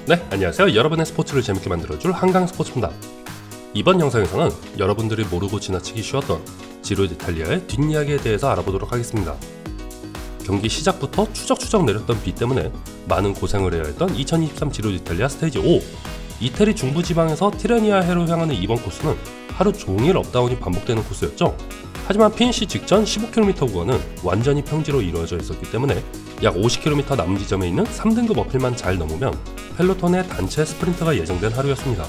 네, 안녕하세요. 여러분의 스포츠를 재밌게 만들어줄 한강스포츠입니다. 이번 영상에서는 여러분들이 모르고 지나치기 쉬웠던 지로 d'Italia의 뒷이야기에 대해서 알아보도록 하겠습니다. 경기 시작부터 추적추적 내렸던 비 때문에 많은 고생을 해야 했던 2023 지로 d'Italia 스테이지 5. 이태리 중부지방에서 티레니아해로 향하는 이번 코스는 하루 종일 업다운이 반복되는 코스였죠. 하지만 피니시 직전 15km 구간은 완전히 평지로 이루어져 있었기 때문에 약 50km 남은 지점에 있는 3등급 어필만 잘 넘으면 펠로톤의 단체 스프린트가 예정된 하루였습니다.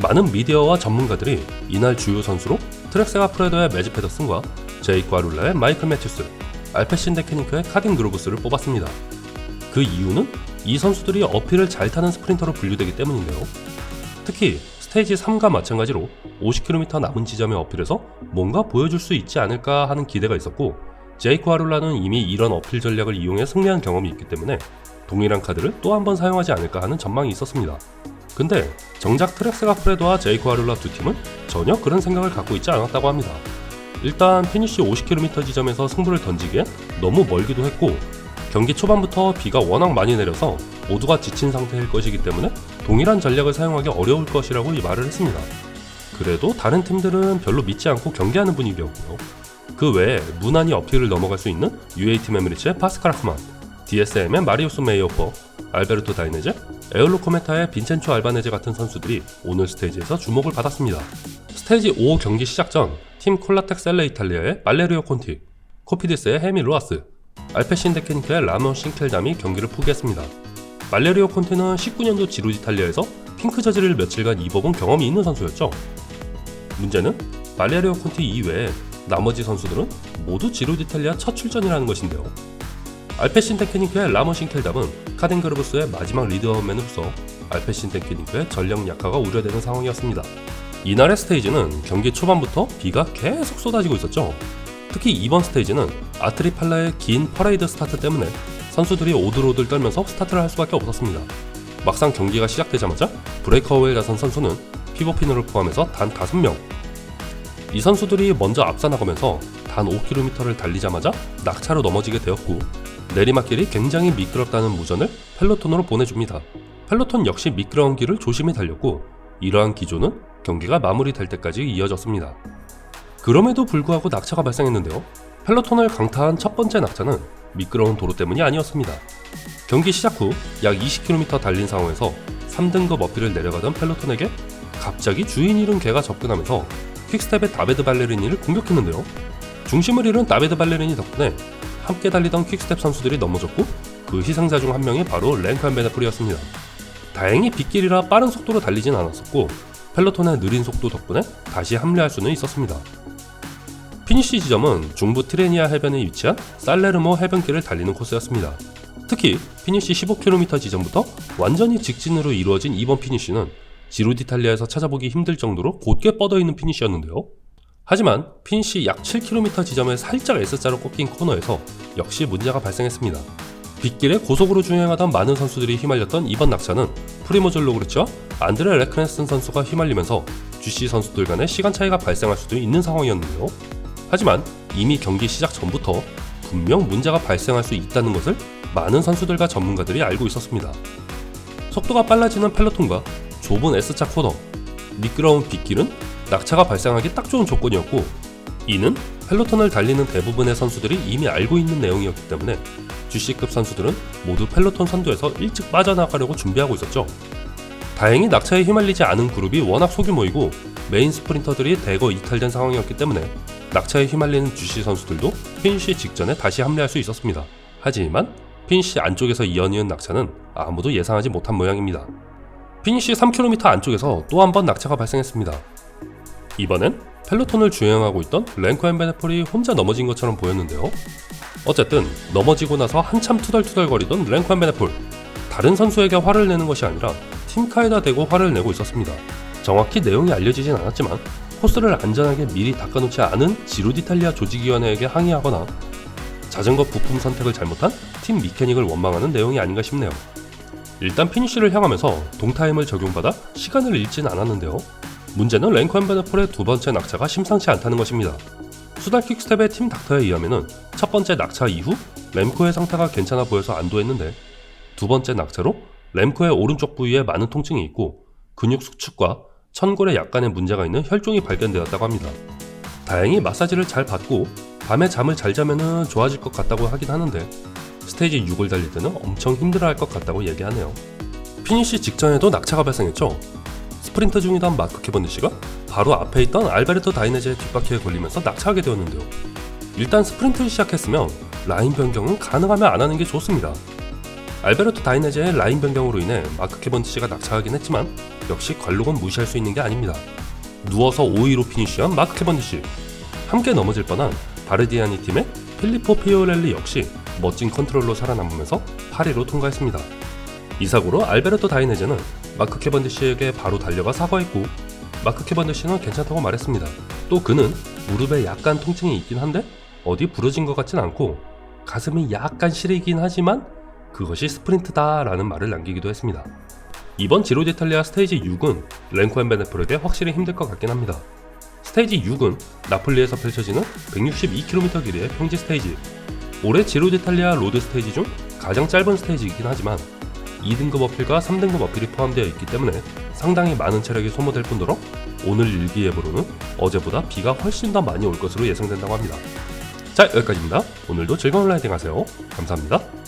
많은 미디어와 전문가들이 이날 주요 선수로 트랙세가 프레도의 매지 페더슨과 제이크 아룰라의 마이클 매튜스, 알페신데케니크의 카딘 그루브스를 뽑았습니다. 그 이유는 이 선수들이 어필을 잘 타는 스프린터로 분류되기 때문인데요. 특히 스테이지 3과 마찬가지로 50km 남은 지점의 어필에서 뭔가 보여줄 수 있지 않을까 하는 기대가 있었고, 제이크 아룰라는 이미 이런 어필 전략을 이용해 승리한 경험이 있기 때문에 동일한 카드를 또 한 번 사용하지 않을까 하는 전망이 있었습니다. 근데 정작 트랙세가 프레도와 제이크 아룰라 두 팀은 전혀 그런 생각을 갖고 있지 않았다고 합니다. 일단 피니시 50km 지점에서 승부를 던지기엔 너무 멀기도 했고, 경기 초반부터 비가 워낙 많이 내려서 모두가 지친 상태일 것이기 때문에 동일한 전략을 사용하기 어려울 것이라고 말을 했습니다. 그래도 다른 팀들은 별로 믿지 않고 경기하는 분위기였고요. 그 외에 무난히 어필을 넘어갈 수 있는 UA팀 에미리츠의 파스칼 아크만, DSM의 마리우스 메이오퍼, 알베르토 다이네제, 에올로코메타의 빈첸초 알바네제 같은 선수들이 오늘 스테이지에서 주목을 받았습니다. 스테이지 5 경기 시작 전 팀 콜라텍 셀레 이탈리아의 발레리오 콘티, 코피디스의 헤미 루아스, 알페신데케니크의 라몬 싱켈담이 경기를 포기했습니다. 발레리오 콘티는 19년도 지로 d'Italia에서 핑크 저지를 며칠간 입어본 경험이 있는 선수였죠. 문제는 발레리오 콘티 이외에 나머지 선수들은 모두 지로 d'Italia 첫 출전이라는 것인데요. 알페신데케니크의 라몬 싱켈담은 카딘 그루브스의 마지막 리드어맨으로서 알페신데케니크의 전력 약화가 우려되는 상황이었습니다. 이날의 스테이지는 경기 초반부터 비가 계속 쏟아지고 있었죠. 특히 이번 스테이지는 아트리 팔라의 긴 퍼레이드 스타트 때문에 선수들이 오들오들 떨면서 스타트를 할 수밖에 없었습니다. 막상 경기가 시작되자마자 브레이커웨이에 나선 선수는 피보피너를 포함해서 단 5명. 이 선수들이 먼저 앞서 나가면서 단 5km를 달리자마자 낙차로 넘어지게 되었고, 내리막길이 굉장히 미끄럽다는 무전을 펠로톤으로 보내줍니다. 펠로톤 역시 미끄러운 길을 조심히 달렸고, 이러한 기조는 경기가 마무리될 때까지 이어졌습니다. 그럼에도 불구하고 낙차가 발생했는데요. 펠로톤을 강타한 첫 번째 낙차는 미끄러운 도로 때문이 아니었습니다. 경기 시작 후 약 20km 달린 상황에서 3등급 어필을 내려가던 펠로톤에게 갑자기 주인 잃은 개가 접근하면서 퀵스텝의 다베드 발레리니를 공격했는데요. 중심을 잃은 다베드 발레리니 덕분에 함께 달리던 퀵스텝 선수들이 넘어졌고, 그 희생자 중 한 명이 바로 랭크한 베네폴이었습니다. 다행히 빗길이라 빠른 속도로 달리진 않았었고, 펠로톤의 느린 속도 덕분에 다시 합류할 수는 있었습니다. 피니시 지점은 중부 티레니아 해변에 위치한 살레르모 해변길을 달리는 코스였습니다. 특히 피니시 15km 지점부터 완전히 직진으로 이루어진 이번 피니시는 지로 d'Italia에서 찾아보기 힘들 정도로 곧게 뻗어있는 피니시였는데요. 하지만 피니시 약 7km 지점에 살짝 S자로 꺾인 코너에서 역시 문제가 발생했습니다. 빗길에 고속으로 주행하던 많은 선수들이 휘말렸던 이번 낙차는 프리모졸 로그리치와 안드레 레크네슨 선수가 휘말리면서 GC 선수들 간의 시간 차이가 발생할 수도 있는 상황이었는데요. 하지만 이미 경기 시작 전부터 분명 문제가 발생할 수 있다는 것을 많은 선수들과 전문가들이 알고 있었습니다. 속도가 빨라지는 펠로톤과 좁은 S자 코너, 미끄러운 빗길은 낙차가 발생하기 딱 좋은 조건이었고, 이는 펠로톤을 달리는 대부분의 선수들이 이미 알고 있는 내용이었기 때문에 GC급 선수들은 모두 펠로톤 선두에서 일찍 빠져나가려고 준비하고 있었죠. 다행히 낙차에 휘말리지 않은 그룹이 워낙 소규모이고 메인 스프린터들이 대거 이탈된 상황이었기 때문에 낙차에 휘말리는 GC 선수들도 피니시 직전에 다시 합류할 수 있었습니다. 하지만 피니시 안쪽에서 이어지는 낙차는 아무도 예상하지 못한 모양입니다. 피니시 3km 안쪽에서 또 한 번 낙차가 발생했습니다. 이번엔 펠로톤을 주행하고 있던 랭크한 베네폴이 혼자 넘어진 것처럼 보였는데요. 어쨌든 넘어지고 나서 한참 투덜투덜거리던 랭크한 베네폴, 다른 선수에게 화를 내는 것이 아니라 팀카에다 대고 화를 내고 있었습니다. 정확히 내용이 알려지진 않았지만 코스를 안전하게 미리 닦아놓지 않은 지로 d'Italia 조직위원회에게 항의하거나 자전거 부품 선택을 잘못한 팀 미케닉을 원망하는 내용이 아닌가 싶네요. 일단 피니시를 향하면서 동타임을 적용받아 시간을 잃진 않았는데요. 문제는 랭크한 베네폴의 두 번째 낙차가 심상치 않다는 것입니다. 수달 퀵스텝의 팀 닥터에 의하면 첫 번째 낙차 이후 램코의 상태가 괜찮아 보여서 안도했는데, 두 번째 낙차로 램코의 오른쪽 부위에 많은 통증이 있고 근육 수축과 천골에 약간의 문제가 있는 혈종이 발견되었다고 합니다. 다행히 마사지를 잘 받고 밤에 잠을 잘 자면 좋아질 것 같다고 하긴 하는데 스테이지 6을 달릴 때는 엄청 힘들어할 것 같다고 얘기하네요. 피니시 직전에도 낙차가 발생했죠. 스프린트 중이던 마크 캐번디시가 바로 앞에 있던 알베르토 다이네제의 뒷바퀴에 걸리면서 낙차하게 되었는데요. 일단 스프린트를 시작했으면 라인 변경은 가능하면 안 하는 게 좋습니다. 알베르토 다이네제의 라인 변경으로 인해 마크 캐번디시가 낙차하긴 했지만 역시 관록은 무시할 수 있는 게 아닙니다. 누워서 5위로 피니시한 마크 캐번디시, 함께 넘어질 뻔한 바르디아니 팀의 필리포 피오렐리 역시 멋진 컨트롤로 살아남으면서 8위로 통과했습니다. 이 사고로 알베르토 다이네제는 마크 캐번디시에게 바로 달려가 사과했고 마크 캐번디시는 괜찮다고 말했습니다. 또 그는 무릎에 약간 통증이 있긴 한데 어디 부러진 것 같진 않고 가슴이 약간 시리긴 하지만 그것이 스프린트다 라는 말을 남기기도 했습니다. 이번 지로 d'Italia 스테이지 6은 렌코 앤 베네폴에게 확실히 힘들 것 같긴 합니다. 스테이지 6은 나폴리에서 펼쳐지는 162km 길이의 평지 스테이지, 올해 지로 d'Italia 로드 스테이지 중 가장 짧은 스테이지이긴 하지만 2등급 어필과 3등급 어필이 포함되어 있기 때문에 상당히 많은 체력이 소모될 뿐더러 오늘 일기예보로는 어제보다 비가 훨씬 더 많이 올 것으로 예상된다고 합니다. 자, 여기까지입니다. 오늘도 즐거운 라이딩 하세요. 감사합니다.